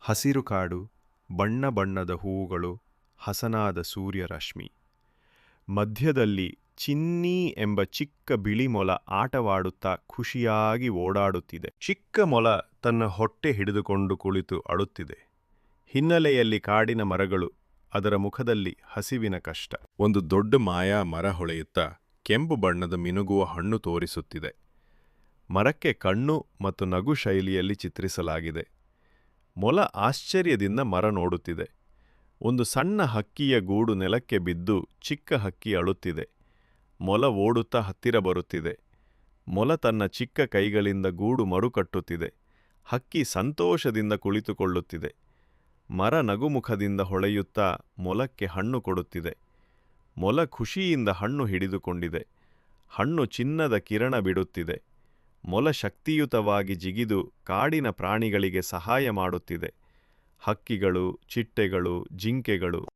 ಹಸಿರು ಕಾಡು, ಬಣ್ಣ ಬಣ್ಣದ ಹೂವುಗಳು, ಹಸನಾದ ಸೂರ್ಯರಶ್ಮಿ. ಮಧ್ಯದಲ್ಲಿ ಚಿನ್ನಿ ಎಂಬ ಚಿಕ್ಕ ಬಿಳಿ ಮೊಲ ಆಟವಾಡುತ್ತಾ ಖುಷಿಯಾಗಿ ಓಡಾಡುತ್ತಿದೆ. ಚಿಕ್ಕ ಮೊಲ ತನ್ನ ಹೊಟ್ಟೆ ಹಿಡಿದುಕೊಂಡು ಕುಳಿತು ಅಳುತ್ತಿದೆ. ಹಿನ್ನೆಲೆಯಲ್ಲಿ ಕಾಡಿನ ಮರಗಳು, ಅದರ ಮುಖದಲ್ಲಿ ಹಸಿವಿನ ಕಷ್ಟ. ಒಂದು ದೊಡ್ಡ ಮಾಯಾ ಮರ ಹೊಳೆಯುತ್ತಾ ಕೆಂಪು ಬಣ್ಣದ ಮಿನುಗುವ ಹಣ್ಣು ತೋರಿಸುತ್ತಿದೆ. ಮರಕ್ಕೆ ಕಣ್ಣು ಮತ್ತು ನಗು ಶೈಲಿಯಲ್ಲಿ ಚಿತ್ರಿಸಲಾಗಿದೆ. ಮೊಲ ಆಶ್ಚರ್ಯದಿಂದ ಮರ ನೋಡುತ್ತಿದೆ. ಒಂದು ಸಣ್ಣ ಹಕ್ಕಿಯ ಗೂಡು ನೆಲಕ್ಕೆ ಬಿದ್ದು ಚಿಕ್ಕ ಹಕ್ಕಿ ಅಳುತ್ತಿದೆ. ಮೊಲ ಓಡುತ್ತಾ ಹತ್ತಿರ ಬರುತ್ತಿದೆ. ಮೊಲ ತನ್ನ ಚಿಕ್ಕ ಕೈಗಳಿಂದ ಗೂಡು ಮರುಕಟ್ಟುತ್ತಿದೆ. ಹಕ್ಕಿ ಸಂತೋಷದಿಂದ ಕುಳಿತುಕೊಳ್ಳುತ್ತಿದೆ. ಮರ ನಗುಮುಖದಿಂದ ಹೊಳೆಯುತ್ತಾ ಮೊಲಕ್ಕೆ ಹಣ್ಣು ಕೊಡುತ್ತಿದೆ. ಮೊಲ ಖುಷಿಯಿಂದ ಹಣ್ಣು ಹಿಡಿದುಕೊಂಡಿದೆ. ಹಣ್ಣು ಚಿನ್ನದ ಕಿರಣ ಬಿಡುತ್ತಿದೆ. ಮೊಲ ಶಕ್ತಿಯುತವಾಗಿ ಜಿಗಿದು ಕಾಡಿನ ಪ್ರಾಣಿಗಳಿಗೆ ಸಹಾಯ ಮಾಡುತ್ತಿದೆ. ಹಕ್ಕಿಗಳು, ಚಿಟ್ಟೆಗಳು, ಜಿಂಕೆಗಳು